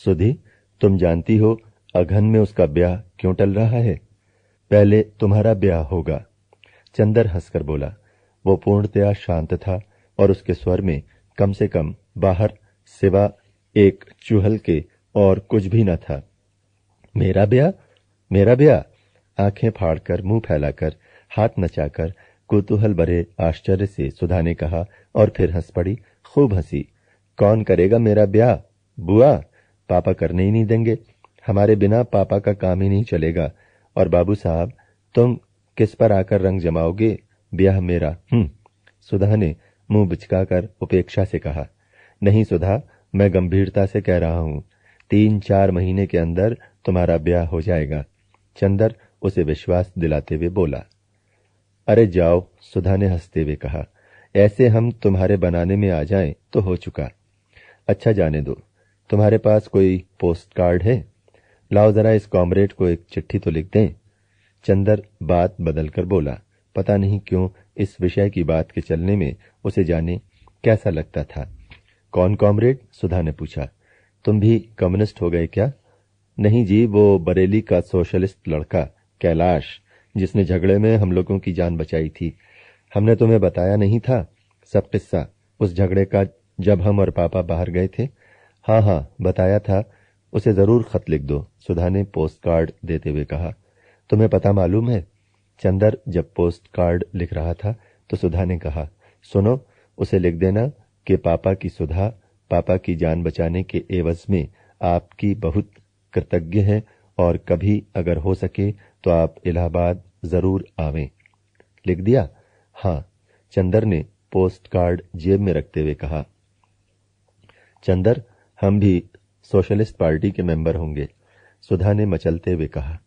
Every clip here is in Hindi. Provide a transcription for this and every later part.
सुधी, तुम जानती हो अघन में उसका ब्याह क्यों टल रहा है? पहले तुम्हारा ब्याह होगा। चंदर हंसकर बोला। वो पूर्णतया शांत था और उसके स्वर में कम से कम बाहर सिवा एक चूहल के और कुछ भी न था। मेरा ब्याह? मेरा ब्याह? आंखें फाड़कर, मुंह फैलाकर, हाथ नचाकर, कुतूहल भरे आश्चर्य से सुधा ने कहा और फिर हंस पड़ी, खूब हंसी। कौन करेगा मेरा ब्याह? बुआ, पापा करने ही नहीं देंगे। हमारे बिना पापा का काम ही नहीं चलेगा। और बाबू साहब, तुम किस पर आकर रंग जमाओगे? ब्याह मेरा। सुधा ने मुंह बिचकाकर उपेक्षा से कहा। नहीं सुधा, मैं गंभीरता से कह रहा हूं, 3-4 महीने के अंदर तुम्हारा ब्याह हो जाएगा। चंदर उसे विश्वास दिलाते हुए बोला। अरे जाओ, सुधा ने हंसते हुए कहा, ऐसे हम तुम्हारे बनाने में आ जाएं तो हो चुका। अच्छा जाने दो, तुम्हारे पास कोई पोस्ट कार्ड है? लाओ जरा इस कॉमरेड को एक चिट्ठी तो लिख दें। चंदर बात बदलकर बोला। पता नहीं क्यों इस विषय की बात के चलने में उसे जाने कैसा लगता था। कौन कॉमरेड? सुधा ने पूछा। तुम भी कम्युनिस्ट हो गए क्या? नहीं जी, वो बरेली का सोशलिस्ट लड़का कैलाश, जिसने झगड़े में हम लोगों की जान बचाई थी। हमने तुम्हें बताया नहीं था सब किस्सा उस झगड़े का, जब हम और पापा बाहर गए थे? हाँ, बताया था। उसे जरूर खत लिख दो, सुधा ने पोस्ट कार्ड देते हुए कहा। तुम्हें पता मालूम है? चंदर जब पोस्ट कार्ड लिख रहा था तो सुधा ने कहा, सुनो, उसे लिख देना कि पापा की सुधा पापा की जान बचाने के एवज में आपकी बहुत कृतज्ञ है और कभी अगर हो सके तो आप इलाहाबाद जरूर आवें। लिख दिया? हाँ, चंदर ने पोस्ट कार्ड जेब में रखते हुए कहा। चंदर, हम भी सोशलिस्ट पार्टी के मेंबर होंगे, सुधा ने मचलते हुए कहा।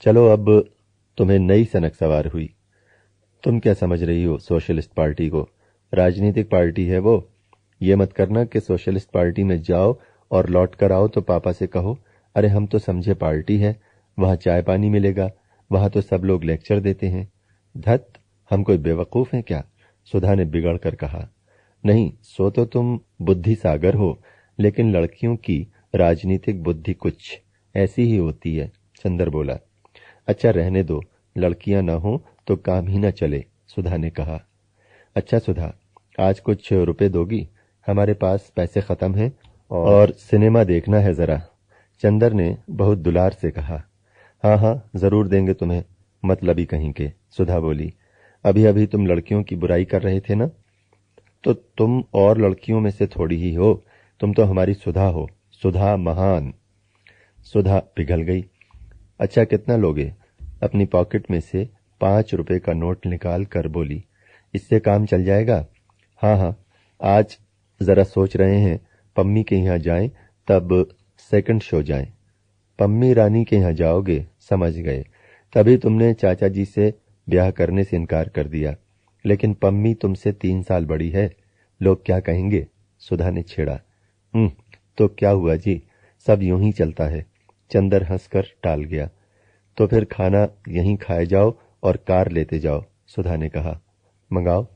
चलो, अब तुम्हें नई सनक सवार हुई। तुम क्या समझ रही हो सोशलिस्ट पार्टी को? राजनीतिक पार्टी है वो। ये मत करना कि सोशलिस्ट पार्टी में जाओ और लौट कर आओ तो पापा से कहो, अरे हम तो समझे पार्टी है, वहां चाय पानी मिलेगा, वहां तो सब लोग लेक्चर देते हैं। धत, हम कोई बेवकूफ हैं क्या? सुधा ने बिगड़ कर कहा। नहीं, सो तो तुम बुद्धि सागर हो, लेकिन लड़कियों की राजनीतिक बुद्धि कुछ ऐसी ही होती है, चंदर बोला। अच्छा रहने दो, लड़कियां न हो तो काम ही न चले, सुधा ने कहा। अच्छा सुधा, आज कुछ रुपए दोगी? हमारे पास पैसे खत्म हैं और सिनेमा देखना है जरा, चंदर ने बहुत दुलार से कहा। हाँ, जरूर देंगे तुम्हें, मतलबी कहीं के, सुधा बोली। अभी अभी तुम लड़कियों की बुराई कर रहे थे ना? तो तुम और लड़कियों में से थोड़ी ही हो, तुम तो हमारी सुधा हो, सुधा महान। सुधा पिघल गई। अच्छा, कितना लोगे? अपनी पॉकेट में से 5 रुपए का नोट निकाल कर बोली। इससे काम चल जाएगा? हाँ, आज जरा सोच रहे हैं पम्मी के यहाँ जाएं, तब सेकंड शो जाएं। पम्मी रानी के यहाँ जाओगे, समझ गए। तभी तुमने चाचा जी से ब्याह करने से इनकार कर दिया। लेकिन पम्मी तुमसे 3 साल बड़ी है, लोग क्या कहेंगे? सुधा ने छेड़ा। तो क्या हुआ जी, सब यूं ही चलता है। चंदर हंसकर टाल गया। तो फिर खाना यहीं खाए जाओ और कार लेते जाओ, सुधा ने कहा। मंगाओ,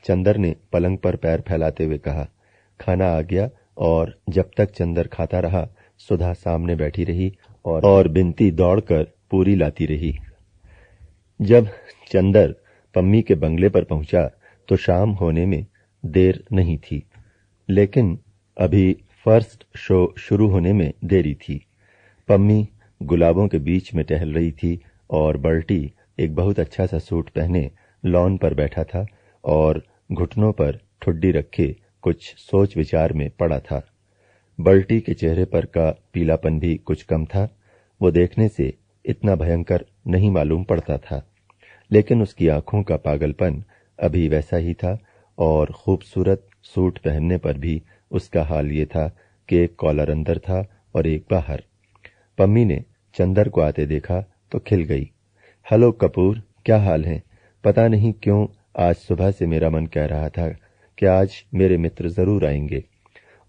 चंदर ने पलंग पर पैर फैलाते हुए कहा। खाना आ गया और जब तक चंदर खाता रहा, सुधा सामने बैठी रही और बिनती दौड़कर पूरी लाती रही। जब चंदर पम्मी के बंगले पर पहुंचा तो शाम होने में देर नहीं थी, लेकिन अभी फर्स्ट शो शुरू होने में देरी थी। पम्मी गुलाबों के बीच में टहल रही थी और बल्टी एक बहुत अच्छा सा सूट पहने लॉन पर बैठा था और घुटनों पर ठुड्डी रखे कुछ सोच विचार में पड़ा था। बल्टी के चेहरे पर का पीलापन भी कुछ कम था। वो देखने से इतना भयंकर नहीं मालूम पड़ता था, लेकिन उसकी आंखों का पागलपन अभी वैसा ही था और खूबसूरत सूट पहनने पर भी उसका हाल ये था कि एक कॉलर अंदर था और एक बाहर। पम्मी ने चंदर को आते देखा तो खिल गई। हेलो कपूर, क्या हाल है? पता नहीं क्यों आज सुबह से मेरा मन कह रहा था कि आज मेरे मित्र जरूर आएंगे,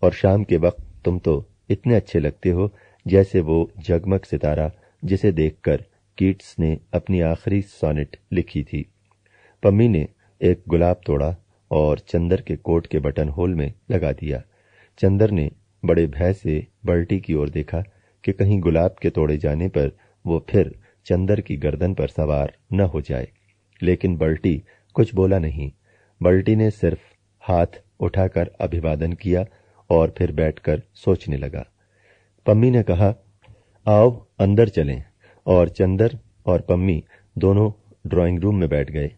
और शाम के वक्त तुम तो इतने अच्छे लगते हो जैसे वो जगमग सितारा जिसे देखकर कीट्स ने अपनी आखिरी सोनेट लिखी थी। पम्मी ने एक गुलाब तोड़ा और चंदर के कोट के बटन होल में लगा दिया। चंदर ने बड़े भय से बल्टी की ओर देखा कि कहीं गुलाब के तोड़े जाने पर वो फिर चंदर की गर्दन पर सवार न हो जाए। लेकिन बल्टी कुछ बोला नहीं। बल्टी ने सिर्फ हाथ उठाकर अभिवादन किया और फिर बैठकर सोचने लगा। पम्मी ने कहा, आओ अंदर चलें, और चंदर और पम्मी दोनों ड्राइंग रूम में बैठ गए।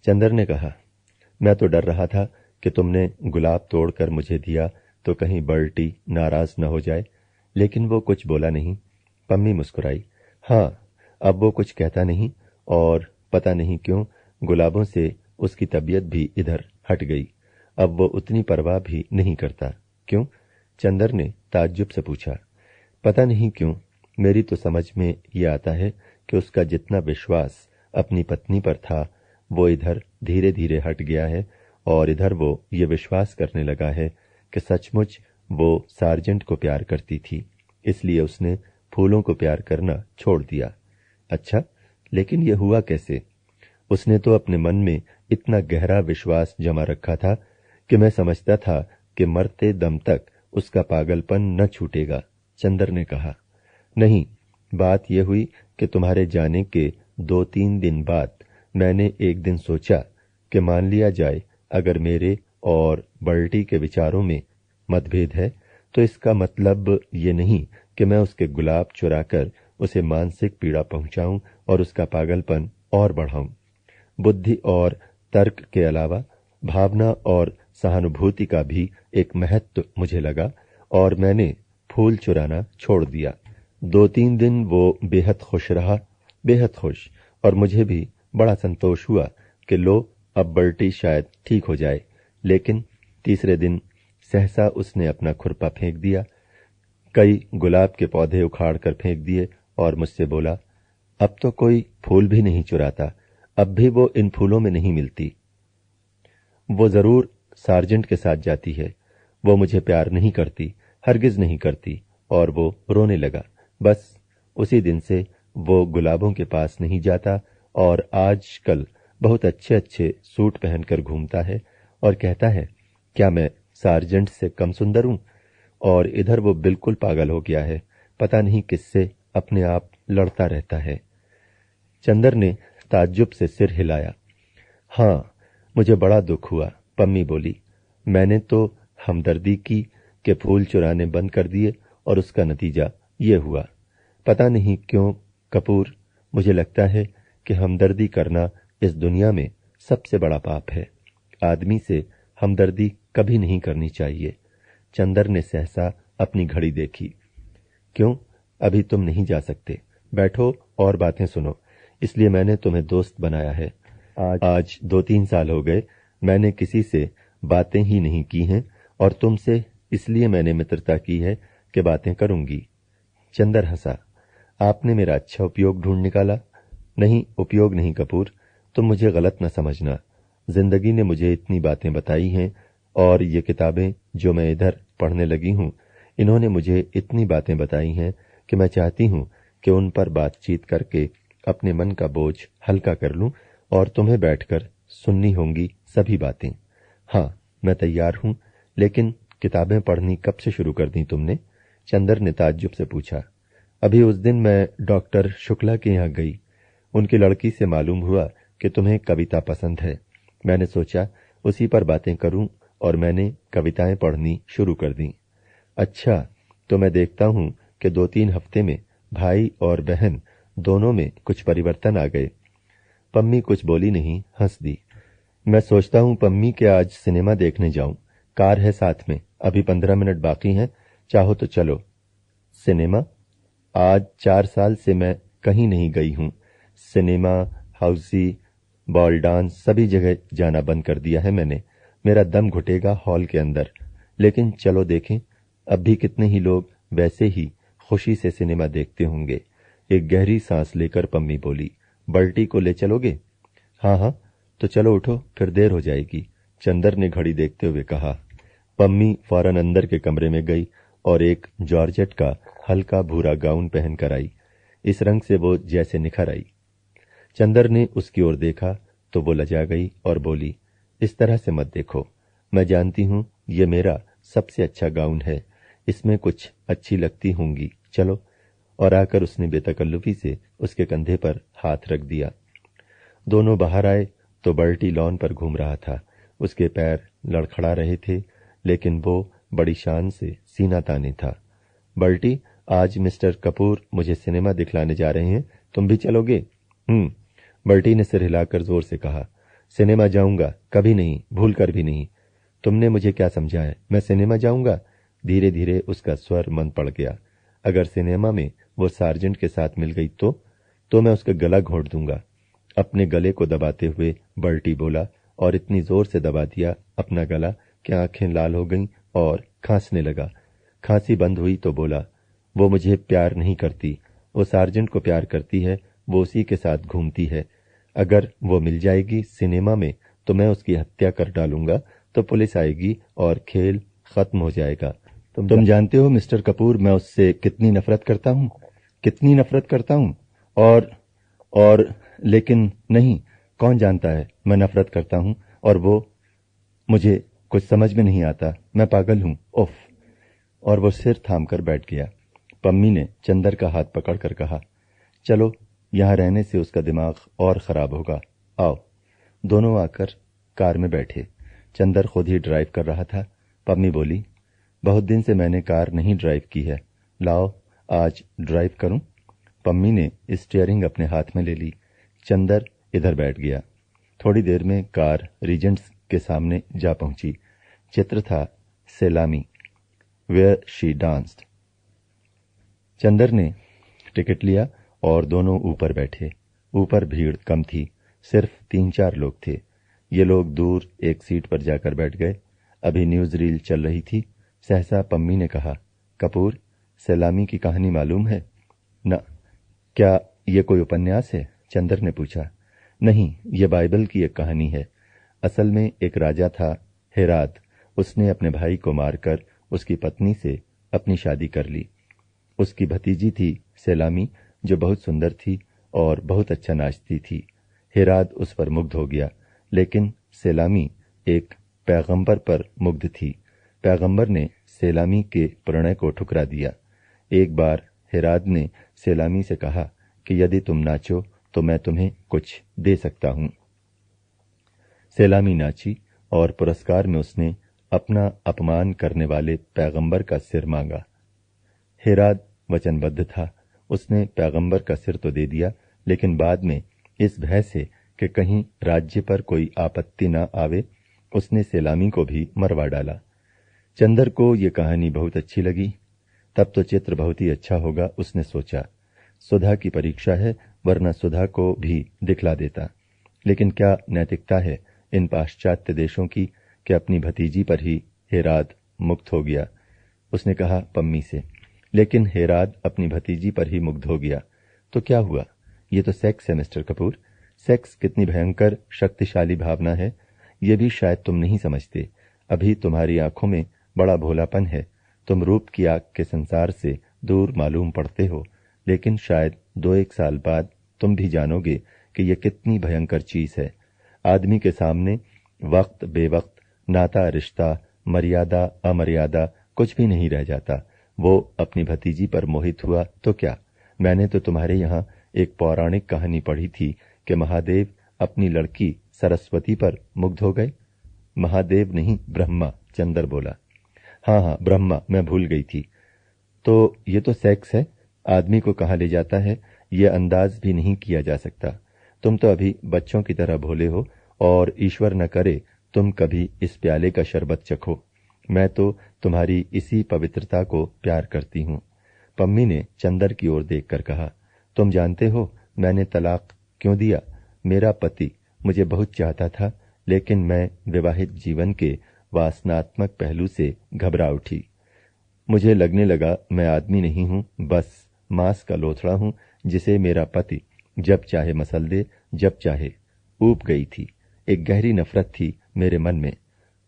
चंदर ने कहा, मैं तो डर रहा था कि तुमने गुलाब तोड़कर मुझे दिया तो कहीं बल्टी नाराज न हो जाए, लेकिन वो कुछ बोला नहीं। पम्मी मुस्कुराई। हाँ, अब वो कुछ कहता नहीं, और पता नहीं क्यों गुलाबों से उसकी तबीयत भी इधर हट गई। अब वो उतनी परवाह भी नहीं करता। क्यों? चंदर ने ताज्जुब से पूछा। पता नहीं क्यों, मेरी तो समझ में ये आता है कि उसका जितना विश्वास अपनी पत्नी पर था वो इधर धीरे धीरे हट गया है, और इधर वो ये विश्वास करने लगा है कि सचमुच वो सार्जेंट को प्यार करती थी, इसलिए उसने फूलों को प्यार करना छोड़ दिया। अच्छा, लेकिन ये हुआ कैसे? उसने तो अपने मन में इतना गहरा विश्वास जमा रखा था कि मैं समझता था कि मरते दम तक उसका पागलपन न छूटेगा। चंदर ने कहा, नहीं, बात यह हुई कि तुम्हारे जाने के 2-3 दिन बाद मैंने एक दिन सोचा कि मान लिया जाए अगर मेरे और बल्टी के विचारों में मतभेद है तो इसका मतलब ये नहीं कि मैं उसके गुलाब चुराकर उसे मानसिक पीड़ा पहुंचाऊं और उसका पागलपन और बढ़ाऊं। बुद्धि और तर्क के अलावा भावना और सहानुभूति का भी एक महत्व मुझे लगा, और मैंने फूल चुराना छोड़ दिया। 2-3 दिन वो बेहद खुश रहा, बेहद खुश, और मुझे भी बड़ा संतोष हुआ कि लो अब बल्टी शायद ठीक हो जाए। लेकिन तीसरे दिन सहसा उसने अपना खुरपा फेंक दिया, कई गुलाब के पौधे उखाड़ कर फेंक दिए और मुझसे बोला, अब तो कोई फूल भी नहीं चुराता, अब भी वो इन फूलों में नहीं मिलती। वो जरूर सार्जेंट के साथ जाती है, वो मुझे प्यार नहीं करती, हरगिज नहीं करती। और वो रोने लगा। बस उसी दिन से वो गुलाबों के पास नहीं जाता, और आजकल बहुत अच्छे अच्छे सूट पहनकर घूमता है और कहता है, क्या मैं सार्जेंट से कम सुंदर हूं? और इधर वो बिल्कुल पागल हो गया है, पता नहीं किससे अपने आप लड़ता रहता है। चंदर ने ताज्जुब से सिर हिलाया। हाँ, मुझे बड़ा दुख हुआ, पम्मी बोली। मैंने तो हमदर्दी की कि फूल चुराने बंद कर दिए, और उसका नतीजा ये हुआ। पता नहीं क्यों कपूर, मुझे लगता है कि हमदर्दी करना इस दुनिया में सबसे बड़ा पाप है। आदमी से हमदर्दी कभी नहीं करनी चाहिए। चंदर ने सहसा अपनी घड़ी देखी। क्यों, अभी तुम नहीं जा सकते? बैठो और बातें सुनो, इसलिए मैंने तुम्हें दोस्त बनाया है। आज 2-3 साल हो गए मैंने किसी से बातें ही नहीं की हैं, और तुमसे इसलिए मैंने मित्रता की है कि बातें करूंगी। चंदर हंसा। आपने मेरा अच्छा उपयोग ढूंढ निकाला। नहीं, उपयोग नहीं कपूर, तुम मुझे गलत न समझना। जिंदगी ने मुझे इतनी बातें बताई हैं, और ये किताबें जो मैं इधर पढ़ने लगी हूं, इन्होंने मुझे इतनी बातें बताई हैं कि मैं चाहती हूं कि उन पर बातचीत करके अपने मन का बोझ हल्का कर लूं, और तुम्हें बैठकर सुननी होंगी सभी बातें। हाँ, मैं तैयार हूं, लेकिन किताबें पढ़नी कब से शुरू कर दी तुमने? चंदर ने ताज्जुब से पूछा। अभी उस दिन मैं डॉक्टर शुक्ला के यहाँ गई। उनकी लड़की से मालूम हुआ कि तुम्हें कविता पसंद है। मैंने सोचा उसी पर बातें करूं, और मैंने कविताएं पढ़नी शुरू कर दी। अच्छा, तो मैं देखता हूं कि 2-3 हफ्ते में भाई और बहन दोनों में कुछ परिवर्तन आ गए। पम्मी कुछ बोली नहीं, हंस दी। मैं सोचता हूं पम्मी के आज सिनेमा देखने जाऊं। कार है साथ में, अभी 15 मिनट बाकी हैं, चाहो तो चलो। सिनेमा? आज 4 साल से मैं कहीं नहीं गई हूं। सिनेमा, हाउसी, बॉल डांस, सभी जगह जाना बंद कर दिया है मैंने। मेरा दम घुटेगा हॉल के अंदर। लेकिन चलो देखें, अब भी कितने ही लोग वैसे ही खुशी से सिनेमा देखते होंगे। एक गहरी सांस लेकर पम्मी बोली, बल्टी को ले चलोगे? हाँ हाँ, तो चलो उठो, फिर देर हो जाएगी। चंदर ने घड़ी देखते हुए कहा। पम्मी फौरन अंदर के कमरे में गई और एक जॉर्जेट का हल्का भूरा गाउन पहनकर आई। इस रंग से वो जैसे निखर आई। चंदर ने उसकी ओर देखा तो वो लजा गई और बोली, इस तरह से मत देखो, मैं जानती हूं ये मेरा सबसे अच्छा गाउन है। इसमें कुछ अच्छी लगती होंगी, चलो। और आकर उसने बेतकल्लुफी से उसके कंधे पर हाथ रख दिया। दोनों बाहर आए तो बर्टी लॉन पर घूम रहा था। उसके पैर लड़खड़ा रहे थे, लेकिन वो बड़ी शान से सीना ताने था। बर्टी, आज मिस्टर कपूर मुझे सिनेमा दिखलाने जा रहे हैं, तुम भी चलोगे? बर्टी ने सिर हिलाकर जोर से कहा। सिनेमा जाऊंगा? कभी नहीं, भूल कर भी नहीं। तुमने मुझे क्या समझा है, मैं सिनेमा जाऊंगा? धीरे धीरे उसका स्वर मंद पड़ गया। अगर सिनेमा में वो सार्जेंट के साथ मिल गई तो मैं उसका गला घोंट दूंगा। अपने गले को दबाते हुए बर्टी बोला, और इतनी जोर से दबा दिया अपना गला कि आंखें लाल हो गईं और खांसने लगा। खांसी बंद हुई तो बोला, वो मुझे प्यार नहीं करती, वो सार्जेंट को प्यार करती है, वो उसी के साथ घूमती है। अगर वो मिल जाएगी सिनेमा में तो मैं उसकी हत्या कर डालूंगा, तो पुलिस आएगी और खेल खत्म हो जाएगा। तुम जानते हो मिस्टर कपूर, मैं उससे कितनी नफरत करता हूं, कितनी नफरत करता हूं। और लेकिन नहीं, कौन जानता है मैं नफरत करता हूं, और वो मुझे कुछ समझ में नहीं आता, मैं पागल हूं, उफ। और वो सिर थाम कर बैठ गया। पम्मी ने चंदर का हाथ पकड़कर कहा, चलो, यहां रहने से उसका दिमाग और खराब होगा, आओ। दोनों आकर कार में बैठे। चंदर खुद ही ड्राइव कर रहा था। पम्मी बोली, बहुत दिन से मैंने कार नहीं ड्राइव की है, लाओ आज ड्राइव करूं। पम्मी ने स्टीयरिंग अपने हाथ में ले ली। चंदर इधर बैठ गया। थोड़ी देर में कार रीजेंट्स के सामने जा पहुंची। चित्र था सेलामी, वेयर शी डांस्ड। चंदर ने टिकट लिया और दोनों ऊपर बैठे। ऊपर भीड़ कम थी, सिर्फ 3-4 लोग थे। ये लोग दूर एक सीट पर जाकर बैठ गए। अभी न्यूज रील चल रही थी। सहसा पम्मी ने कहा, कपूर, सलामी की कहानी मालूम है? न। क्या ये कोई उपन्यास है? चंदर ने पूछा। नहीं, ये बाइबल की एक कहानी है। असल में एक राजा था, हेरात। उसने अपने भाई को मारकर उसकी पत्नी से अपनी शादी कर ली। उसकी भतीजी थी सेलामी, जो बहुत सुंदर थी और बहुत अच्छा नाचती थी। हेरात उस पर मुग्ध हो गया, लेकिन सेलामी एक पैगंबर पर मुग्ध थी। पैगंबर ने सेलामी के प्रणय को ठुकरा दिया। एक बार हेरात ने सेलामी से कहा कि यदि तुम नाचो तो मैं तुम्हें कुछ दे सकता हूं। सेलामी नाची और पुरस्कार में उसने अपना अपमान करने वाले पैगंबर का सिर मांगा। हेरात वचनबद्ध था। उसने पैगंबर का सिर तो दे दिया, लेकिन बाद में इस भय से कि कहीं राज्य पर कोई आपत्ति न आवे, उसने सेलामी को भी मरवा डाला। चंदर को ये कहानी बहुत अच्छी लगी। तब तो चित्र बहुत ही अच्छा होगा, उसने सोचा। सुधा की परीक्षा है, वरना सुधा को भी दिखला देता। लेकिन क्या नैतिकता है इन पाश्चात्य देशों की कि अपनी भतीजी पर ही हेरात मुक्त हो गया। उसने कहा पम्मी से, लेकिन हेरात अपनी भतीजी पर ही मुग्ध हो गया तो क्या हुआ? ये तो सेक्स है मिस्टर कपूर। सेक्स कितनी भयंकर शक्तिशाली भावना है, ये भी शायद तुम नहीं समझते। अभी तुम्हारी आंखों में बड़ा भोलापन है, तुम रूप की आग के संसार से दूर मालूम पड़ते हो, लेकिन शायद 2-1 साल बाद तुम भी जानोगे कि यह कितनी भयंकर चीज है। आदमी के सामने वक्त बेवक्त, नाता रिश्ता, मर्यादा अमर्यादा कुछ भी नहीं रह जाता। वो अपनी भतीजी पर मोहित हुआ तो क्या? मैंने तो तुम्हारे यहाँ एक पौराणिक कहानी पढ़ी थी कि महादेव अपनी लड़की सरस्वती पर मुग्ध हो गए। महादेव नहीं, ब्रह्मा, चंदर बोला। हाँ, ब्रह्मा, मैं भूल गई थी। तो ये तो सेक्स है, आदमी को कहाँ ले जाता है ये अंदाज भी नहीं किया जा सकता। तुम तो अभी बच्चों की तरह भोले हो, और ईश्वर न करे तुम कभी इस प्याले का शरबत चखो। मैं तो तुम्हारी इसी पवित्रता को प्यार करती हूँ। पम्मी ने चंदर की ओर देखकर कहा, तुम जानते हो मैंने तलाक क्यों दिया? मेरा पति मुझे बहुत चाहता था, लेकिन मैं विवाहित जीवन के वासनात्मक पहलू से घबरा उठी। मुझे लगने लगा मैं आदमी नहीं हूं, बस मांस का लोथड़ा हूं जिसे मेरा पति जब चाहे मसल दे, जब चाहे। ऊब गई थी। एक गहरी नफरत थी मेरे मन में।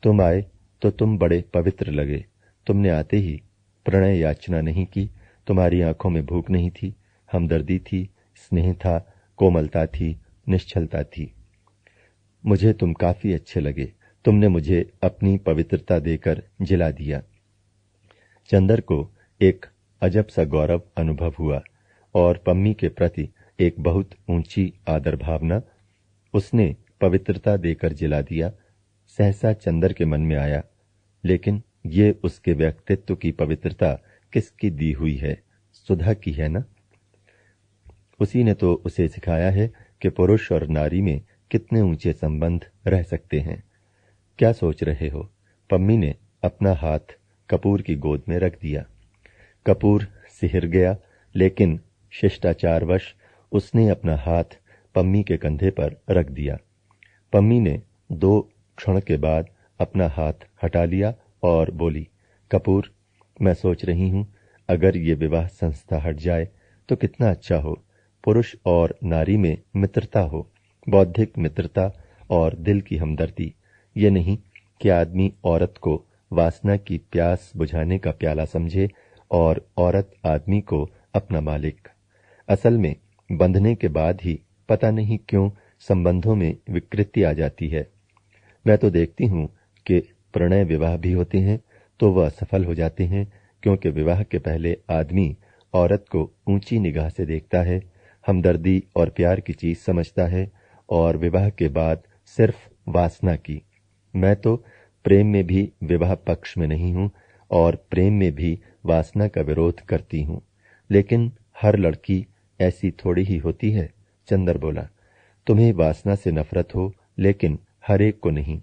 तुम आए तो तुम बड़े पवित्र लगे। तुमने आते ही प्रणय याचना नहीं की। तुम्हारी आंखों में भूख नहीं थी, हमदर्दी थी, स्नेह था, कोमलता थी, निश्चलता थी। मुझे तुम काफी अच्छे लगे। तुमने मुझे अपनी पवित्रता देकर जिला दिया। चंदर को एक अजब सा गौरव अनुभव हुआ और पम्मी के प्रति एक बहुत ऊंची आदर भावना उसने पवित्रता देकर जिला दिया। सहसा चंदर के मन में आया, लेकिन ये उसके व्यक्तित्व की पवित्रता किसकी दी हुई है? सुधा की है ना? उसी ने तो उसे सिखाया है कि पुरुष और नारी में कितने ऊंचे संबंध रह सकते हैं। क्या सोच रहे हो? पम्मी ने अपना हाथ कपूर की गोद में रख दिया। कपूर सिहर गया, लेकिन शिष्टाचारवश उसने अपना हाथ पम्मी के कंधे पर रख दिया। पम्मी ने 2 क्षण के बाद अपना हाथ हटा लिया और बोली, कपूर, मैं सोच रही हूं अगर ये विवाह संस्था हट जाए तो कितना अच्छा हो। पुरुष और नारी में मित्रता हो, बौद्धिक मित्रता और दिल की हमदर्दी। ये नहीं कि आदमी औरत को वासना की प्यास बुझाने का प्याला समझे और औरत आदमी को अपना मालिक। असल में बंधने के बाद ही पता नहीं क्यों संबंधों में विकृति आ जाती है। मैं तो देखती हूं कि प्रणय विवाह भी होते हैं तो वह असफल हो जाते हैं, क्योंकि विवाह के पहले आदमी औरत को ऊंची निगाह से देखता है, हमदर्दी और प्यार की चीज समझता है, और विवाह के बाद सिर्फ वासना की। मैं तो प्रेम में भी विवाह पक्ष में नहीं हूं और प्रेम में भी वासना का विरोध करती हूं, लेकिन हर लड़की ऐसी थोड़ी ही होती है। चंदर बोला, तुम्हें वासना से नफरत हो, लेकिन हर एक को नहीं।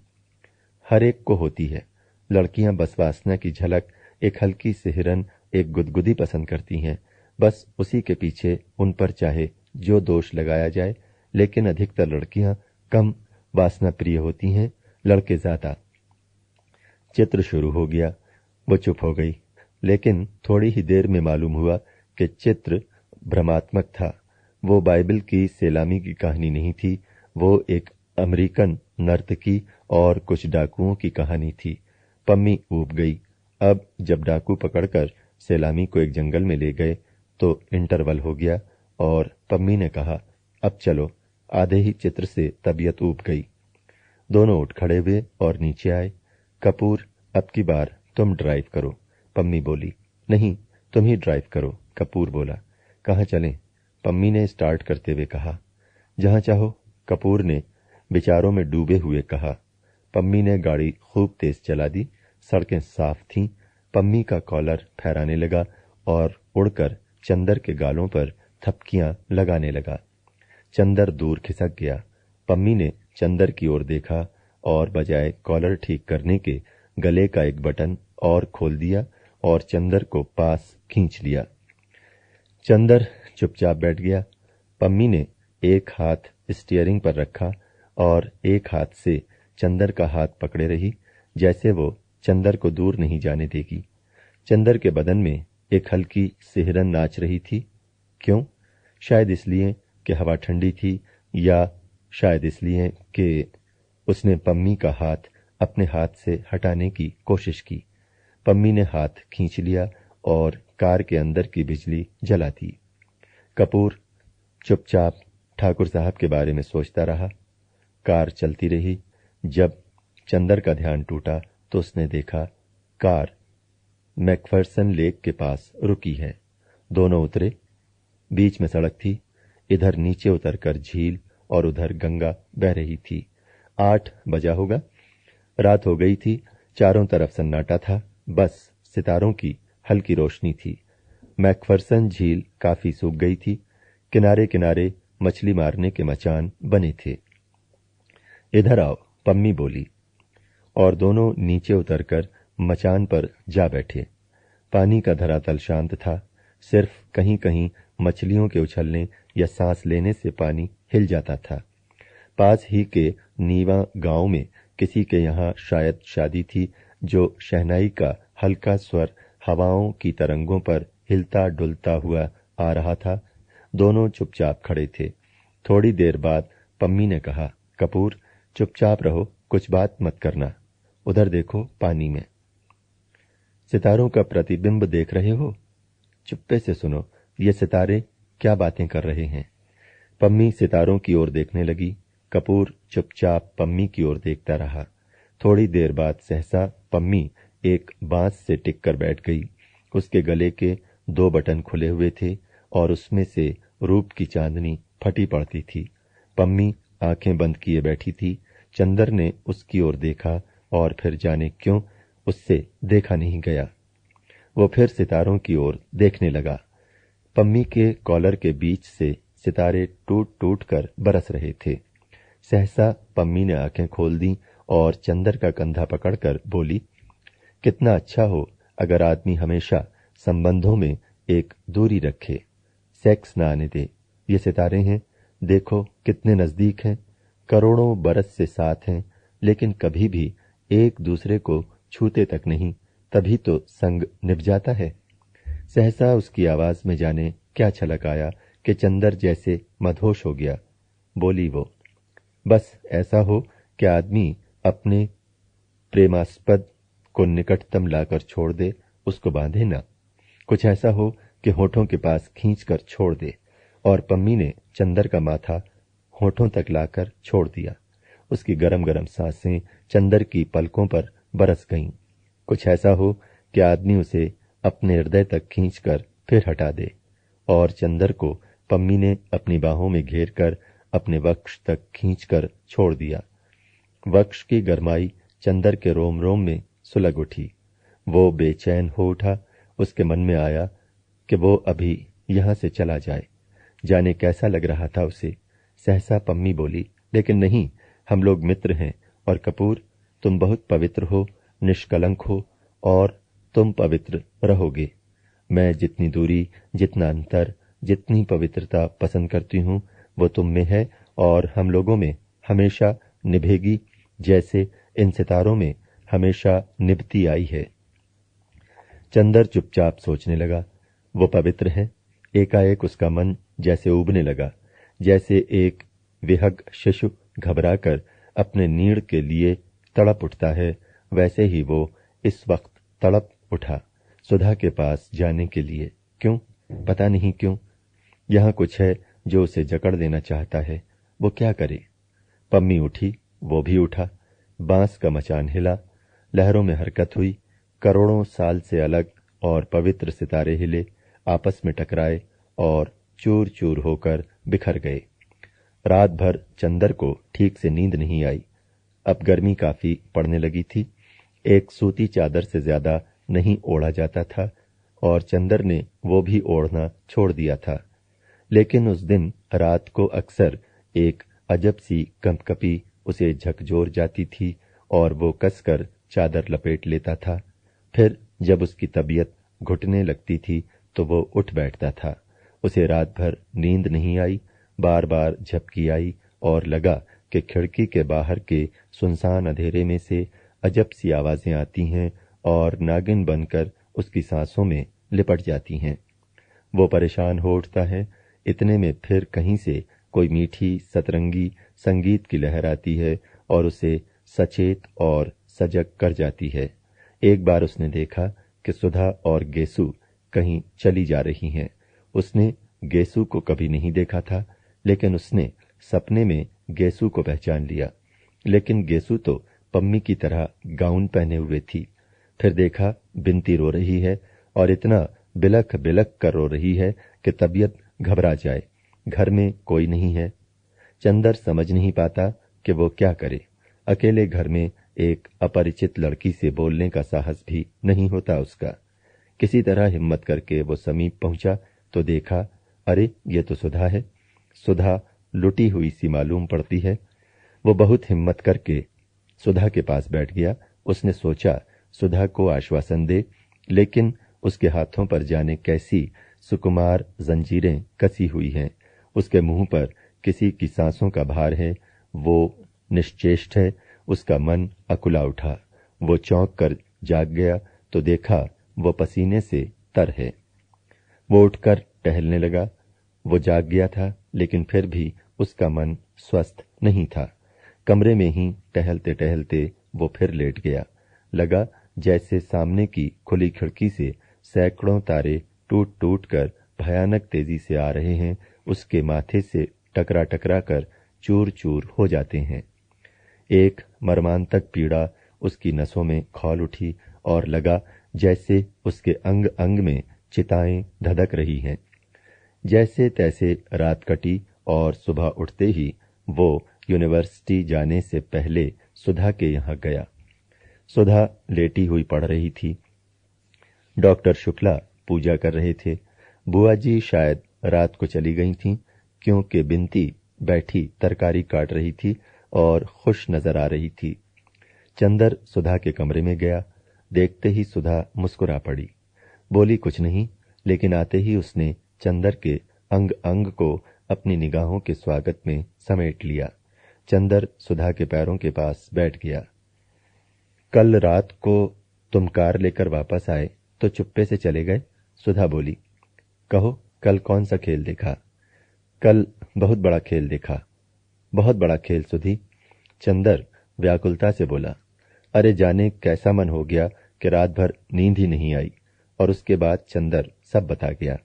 हर एक को होती है। लड़कियां बस वासना की झलक, एक हल्की सी हिरन, एक गुदगुदी पसंद करती हैं। बस उसी के पीछे उन पर चाहे जो दोष लगाया जाए, लेकिन अधिकतर लड़कियां कम वासना प्रिय होती हैं, लड़के ज्यादा। चित्र शुरू हो गया। वो चुप हो गई, लेकिन थोड़ी ही देर में मालूम हुआ कि चित्र भ्रमात्मक था। वो बाइबल की सेलामी की कहानी नहीं थी, वो एक अमेरिकन नर्तकी और कुछ डाकुओं की कहानी थी। पम्मी ऊब गई। अब जब डाकू पकड़कर सेलामी को एक जंगल में ले गए तो इंटरवल हो गया और पम्मी ने कहा, अब चलो। आधे ही चित्र से तबीयत ऊब गई। दोनों उठ खड़े हुए और नीचे आए। कपूर, अब की बार तुम ड्राइव करो, पम्मी बोली। नहीं, तुम ही ड्राइव करो, कपूर बोला। कहाँ चलें? पम्मी ने स्टार्ट करते हुए कहा। जहां चाहो, कपूर ने विचारों में डूबे हुए कहा। पम्मी ने गाड़ी खूब तेज चला दी। सड़कें साफ थीं। पम्मी का कॉलर फहराने लगा और उड़कर चंदर के गालों पर थपकियां लगाने लगा। चंदर दूर खिसक गया। पम्मी ने चंदर की ओर देखा और बजाय कॉलर ठीक करने के गले का एक बटन और खोल दिया और चंदर को पास खींच लिया। चंदर चुपचाप बैठ गया। पम्मी ने एक हाथ स्टीयरिंग पर रखा और एक हाथ से चंदर का हाथ पकड़े रही, जैसे वो चंदर को दूर नहीं जाने देगी। चंदर के बदन में एक हल्की सिहरन नाच रही थी। क्यों? शायद इसलिए कि हवा ठंडी थी, या शायद इसलिए कि उसने पम्मी का हाथ अपने हाथ से हटाने की कोशिश की। पम्मी ने हाथ खींच लिया और कार के अंदर की बिजली जला दी। कपूर चुपचाप ठाकुर साहब के बारे में सोचता रहा। कार चलती रही। जब चंदर का ध्यान टूटा तो उसने देखा कार मैकफरसन लेक के पास रुकी है। दोनों उतरे। बीच में सड़क थी। इधर नीचे उतरकर झील और उधर गंगा बह रही थी। 8 बजा होगा। रात हो गई थी। चारों तरफ सन्नाटा था, बस सितारों की हल्की रोशनी थी। मैकफरसन झील काफी सूख गई थी। किनारे किनारे मछली मारने के मचान बने थे। इधर आओ, पम्मी बोली, और दोनों नीचे उतरकर मचान पर जा बैठे। पानी का धरातल शांत था। सिर्फ कहीं कहीं मछलियों के उछलने या सांस लेने से पानी हिल जाता था। पास ही के नीवा गांव में किसी के यहाँ शायद शादी थी, जो शहनाई का हल्का स्वर हवाओं की तरंगों पर हिलता डुलता हुआ आ रहा था। दोनों चुपचाप खड़े थे। थोड़ी देर बाद पम्मी ने कहा, कपूर, चुपचाप रहो, कुछ बात मत करना। उधर देखो, पानी में सितारों का प्रतिबिंब देख रहे हो? चुप्पे से सुनो, ये सितारे क्या बातें कर रहे हैं। पम्मी सितारों की ओर देखने लगी। कपूर चुपचाप पम्मी की ओर देखता रहा। थोड़ी देर बाद सहसा पम्मी एक बांस से टिक कर बैठ गई। उसके गले के 2 बटन खुले हुए थे और उसमें से रूप की चांदनी फटी पड़ती थी। पम्मी आंखें बंद किए बैठी थी। चंदर ने उसकी ओर देखा और फिर जाने क्यों उससे देखा नहीं गया। वो फिर सितारों की ओर देखने लगा। पम्मी के कॉलर के बीच से सितारे टूट टूट कर बरस रहे थे। सहसा पम्मी ने आंखें खोल दी और चंदर का कंधा पकड़कर बोली, कितना अच्छा हो अगर आदमी हमेशा संबंधों में एक दूरी रखे, सेक्स ना आने दे। ये सितारे हैं, देखो कितने नजदीक हैं, करोड़ों बरस से साथ हैं, लेकिन कभी भी एक दूसरे को छूते तक नहीं, तभी तो संग निभ जाता है। सहसा उसकी आवाज में जाने क्या छलक आया कि चंदर जैसे मदहोश हो गया। बोली वो, बस ऐसा हो कि आदमी अपने प्रेमास्पद को निकटतम लाकर छोड़ दे, उसको बांधे ना। कुछ ऐसा हो कि होठों के पास खींचकर छोड़ दे। और पम्मी ने चंदर का माथा होठों तक लाकर छोड़ दिया। उसकी गरम गरम सांसें चंदर की पलकों पर बरस गईं। कुछ ऐसा हो कि आदमी उसे अपने हृदय तक खींचकर फिर हटा दे। और चंदर को पम्मी ने अपनी बाहों में घेर कर अपने वक्ष तक खींचकर छोड़ दिया। वक्ष की गरमाई चंदर के रोम रोम में सुलग उठी। वो बेचैन हो उठा। उसके मन में आया कि वो अभी यहां से चला जाए। जाने कैसा लग रहा था उसे। सहसा पम्मी बोली, लेकिन नहीं, हम लोग मित्र हैं, और कपूर तुम बहुत पवित्र हो, निष्कलंक हो, और तुम पवित्र रहोगे। मैं जितनी दूरी, जितना अंतर, जितनी पवित्रता पसंद करती हूं वो तुम में है और हम लोगों में हमेशा निभेगी, जैसे इन सितारों में हमेशा निभती आई है। चंदर चुपचाप सोचने लगा। वो पवित्र है। एकाएक उसका मन जैसे उबने लगा। जैसे एक विहग शिशु घबराकर अपने नीड़ के लिए तड़प उठता है, वैसे ही वो इस वक्त तड़प उठा सुधा के पास जाने के लिए। क्यों? पता नहीं क्यों। यहां कुछ है जो उसे जकड़ देना चाहता है। वो क्या करे? पम्मी उठी, वो भी उठा। बांस का मचान हिला, लहरों में हरकत हुई। करोड़ों साल से अलग और पवित्र सितारे हिले, आपस में टकराए और चूर चूर होकर बिखर गए। रात भर चंदर को ठीक से नींद नहीं आई। अब गर्मी काफी पड़ने लगी थी। एक सूती चादर से ज्यादा नहीं ओढ़ा जाता था और चंदर ने वो भी ओढ़ना छोड़ दिया था। लेकिन उस दिन रात को अक्सर एक अजब सी कंपकपी उसे झकझोर जाती थी और वो कसकर चादर लपेट लेता था। फिर जब उसकी तबीयत घुटने लगती थी तो वो उठ बैठता था। उसे रात भर नींद नहीं आई। बार बार झपकी आई और लगा कि खिड़की के बाहर के सुनसान अंधेरे में से अजब सी आवाजें आती हैं और नागिन बनकर उसकी सांसों में लिपट जाती हैं। वो परेशान हो उठता है। इतने में फिर कहीं से कोई मीठी सतरंगी संगीत की लहर आती है और उसे सचेत और सजग कर जाती है। एक बार उसने देखा कि सुधा और गेसु कहीं चली जा रही हैं। उसने गेसु को कभी नहीं देखा था, लेकिन उसने सपने में गेसु को पहचान लिया। लेकिन गेसु तो पम्मी की तरह गाउन पहने हुए थी। फिर देखा बिनती रो रही है और इतना बिलख बिलख कर रो रही है कि तबीयत घबरा जाए। घर में कोई नहीं है। चंदर समझ नहीं पाता कि वो क्या करे। अकेले घर में एक अपरिचित लड़की से बोलने का साहस भी नहीं होता उसका। किसी तरह हिम्मत करके वो समीप पहुंचा तो देखा, अरे ये तो सुधा है। सुधा लुटी हुई सी मालूम पड़ती है। वो बहुत हिम्मत करके सुधा के पास बैठ गया। उसने सोचा सुधा को आश्वासन दे, लेकिन उसके हाथों पर जाने कैसी सुकुमार जंजीरें कसी हुई हैं। उसके मुंह पर किसी की सांसों का भार है। वो निश्चेष्ट है। उसका मन अकुला उठा। वो चौंक कर जाग गया तो देखा वो पसीने से तर है। वो उठकर टहलने लगा। वो जाग गया था, लेकिन फिर भी उसका मन स्वस्थ नहीं था। कमरे में ही टहलते टहलते वो फिर लेट गया। लगा जैसे सामने की खुली खिड़की से सैकड़ों तारे टूट टूट कर भयानक तेजी से आ रहे हैं, उसके माथे से टकरा टकरा कर चूर चूर हो जाते हैं। एक मर्मांतक पीड़ा उसकी नसों में खौल उठी और लगा जैसे उसके अंग अंग में चिताएं धधक रही हैं। जैसे तैसे रात कटी और सुबह उठते ही वो यूनिवर्सिटी जाने से पहले सुधा के यहाँ गया। सुधा लेटी हुई पढ़ रही थी। डॉक्टर शुक्ला पूजा कर रहे थे। बुआ जी शायद रात को चली गई थीं, क्योंकि बिनती बैठी तरकारी काट रही थी और खुश नजर आ रही थी। चंदर सुधा के कमरे में गया। देखते ही सुधा मुस्कुरा पड़ी। बोली कुछ नहीं, लेकिन आते ही उसने चंदर के अंग अंग को अपनी निगाहों के स्वागत में समेट लिया। चंदर सुधा के पैरों के पास बैठ गया। कल रात को तुम कार लेकर वापस आए तो चुप्पे से चले गए। सुधा बोली, कहो कल कौन सा खेल देखा? कल बहुत बड़ा खेल देखा। बहुत बड़ा खेल सुधी। चंदर व्याकुलता से बोला, अरे जाने कैसा मन हो गया कि रात भर नींद ही नहीं आई। और उसके बाद चंदर सब बता गया।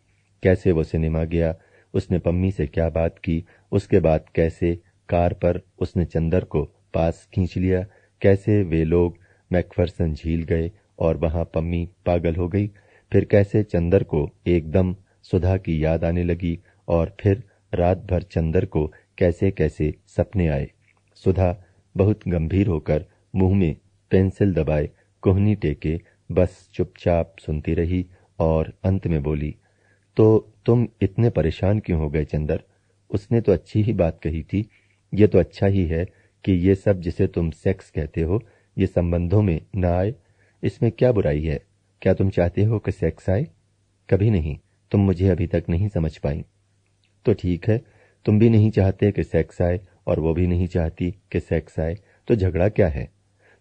कैसे वो सिनेमा गया, उसने पम्मी से क्या बात की, उसके बाद कैसे कार पर उसने चंदर को पास खींच लिया, कैसे वे लोग मैकफरसन झील गए और वहां पम्मी पागल हो गई, फिर कैसे चंदर को एकदम सुधा की याद आने लगी, और फिर रात भर चंदर को कैसे कैसे सपने आए। सुधा बहुत गंभीर होकर मुंह में पेंसिल दबाए कोहनी टेके बस चुपचाप सुनती रही और अंत में बोली, तो तुम इतने परेशान क्यों हो गए चंदर? उसने तो अच्छी ही बात कही थी। ये तो अच्छा ही है कि ये सब जिसे तुम सेक्स कहते हो ये संबंधों में न आए। इसमें क्या बुराई है? क्या तुम चाहते हो कि सेक्स आए? कभी नहीं। तुम मुझे अभी तक नहीं समझ पाई। तो ठीक है, तुम भी नहीं चाहते कि सेक्स आए और वो भी नहीं चाहती कि सेक्स आए, तो झगड़ा क्या है?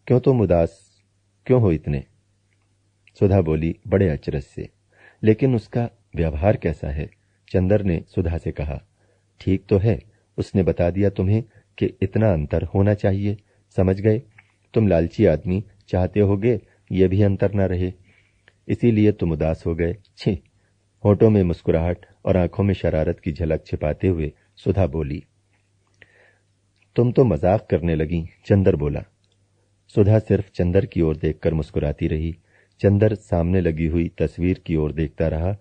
क्यों तुम उदास क्यों हो इतने? सुधा बोली बड़े अचरज से। लेकिन उसका व्यवहार कैसा है? चंदर ने सुधा से कहा। ठीक तो है, उसने बता दिया तुम्हें कि इतना अंतर होना चाहिए। समझ गए? तुम लालची आदमी, चाहते होगे ये भी अंतर न रहे, इसीलिए तुम उदास हो गए। छी। होठों में मुस्कुराहट और आंखों में शरारत की झलक छिपाते हुए सुधा बोली, तुम तो मजाक करने लगी। चंदर बोला। सुधा सिर्फ चंदर की ओर देखकर मुस्कुराती रही। चंदर सामने लगी हुई तस्वीर की ओर देखता रहा।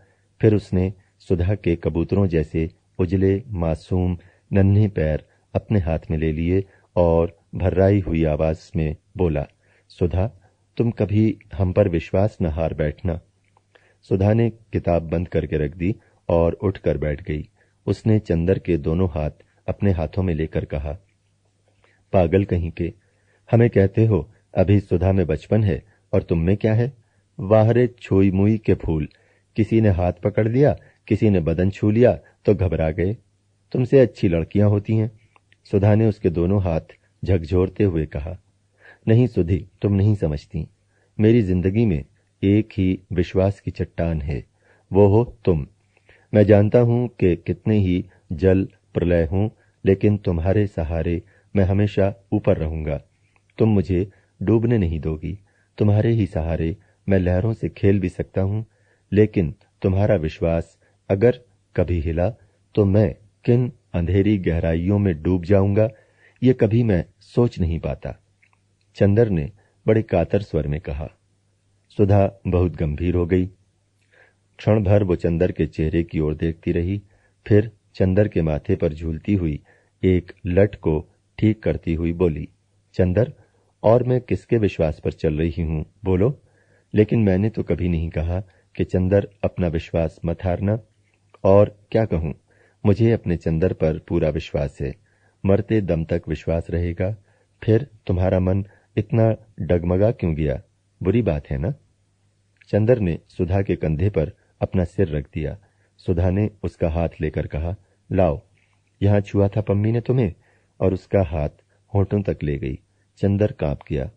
फिर उसने सुधा के कबूतरों जैसे उजले मासूम नन्हे पैर अपने हाथ में ले लिए और भर्राई हुई आवाज में बोला, सुधा तुम कभी हम पर विश्वास न हार बैठना। सुधा ने किताब बंद करके रख दी और उठकर बैठ गई। उसने चंदर के दोनों हाथ अपने हाथों में लेकर कहा, पागल कहीं के, हमें कहते हो अभी सुधा में बचपन है और तुम में क्या है? वाहरे छुई मुई के फूल, किसी ने हाथ पकड़ लिया, किसी ने बदन छू लिया तो घबरा गए। तुमसे अच्छी लड़कियां होती हैं। सुधा ने उसके दोनों हाथ झकझोरते हुए कहा, नहीं सुधी, तुम नहीं समझती। मेरी जिंदगी में एक ही विश्वास की चट्टान है, वो हो तुम। मैं जानता हूं कि कितने ही जल प्रलय हूं, लेकिन तुम्हारे सहारे मैं हमेशा ऊपर रहूंगा। तुम मुझे डूबने नहीं दोगी। तुम्हारे ही सहारे मैं लहरों से खेल भी सकता हूं, लेकिन तुम्हारा विश्वास अगर कभी हिला तो मैं किन अंधेरी गहराइयों में डूब जाऊंगा, ये कभी मैं सोच नहीं पाता। चंदर ने बड़े कातर स्वर में कहा। सुधा बहुत गंभीर हो गई। क्षण भर वो चंदर के चेहरे की ओर देखती रही, फिर चंदर के माथे पर झूलती हुई एक लट को ठीक करती हुई बोली, चंदर, और मैं किसके विश्वास पर चल रही हूं, बोलो। लेकिन मैंने तो कभी नहीं कहा कि चंदर अपना विश्वास मत हारना। और क्या कहूं, मुझे अपने चंदर पर पूरा विश्वास है। मरते दम तक विश्वास रहेगा। फिर तुम्हारा मन इतना डगमगा क्यों गया? बुरी बात है ना? चंदर ने सुधा के कंधे पर अपना सिर रख दिया। सुधा ने उसका हाथ लेकर कहा, लाओ, यहां छुआ था पम्मी ने तुम्हें, और उसका हाथ होठों तक ले गई। चंदर कांप गया।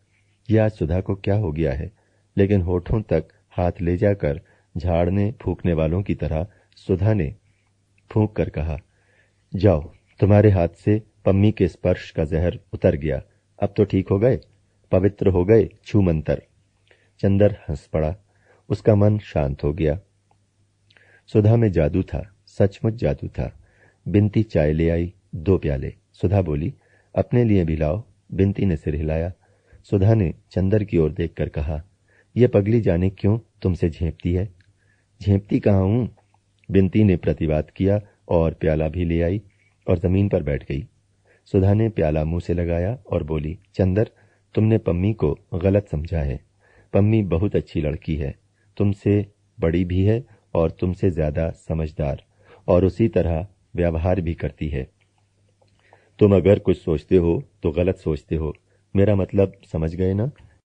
यह आज सुधा को क्या हो गया है? लेकिन होठों तक हाथ ले जाकर झाड़ने फूकने वालों की तरह सुधा ने फूंक कर कहा, जाओ, तुम्हारे हाथ से पम्मी के स्पर्श का जहर उतर गया। अब तो ठीक हो गए, पवित्र हो गए छू मंतर। चंदर हंस पड़ा। उसका मन शांत हो गया। सुधा में जादू था, सचमुच जादू था। बिनती चाय ले आई, 2 प्याले। सुधा बोली, अपने लिए भी लाओ। बिनती ने सिर हिलाया। सुधा ने चंदर की ओर देखकर कहा, ये पगली जाने क्यों तुमसे झेपती है। झेपती कहाँ हूं, बिनती ने प्रतिवाद किया और प्याला भी ले आई और जमीन पर बैठ गई। सुधा ने प्याला मुंह से लगाया और बोली, चंदर, तुमने पम्मी को गलत समझा है। पम्मी बहुत अच्छी लड़की है, तुमसे बड़ी भी है और तुमसे ज्यादा समझदार, और उसी तरह व्यवहार भी करती है। तुम अगर कुछ सोचते हो तो गलत सोचते हो, मेरा मतलब समझ गए ना।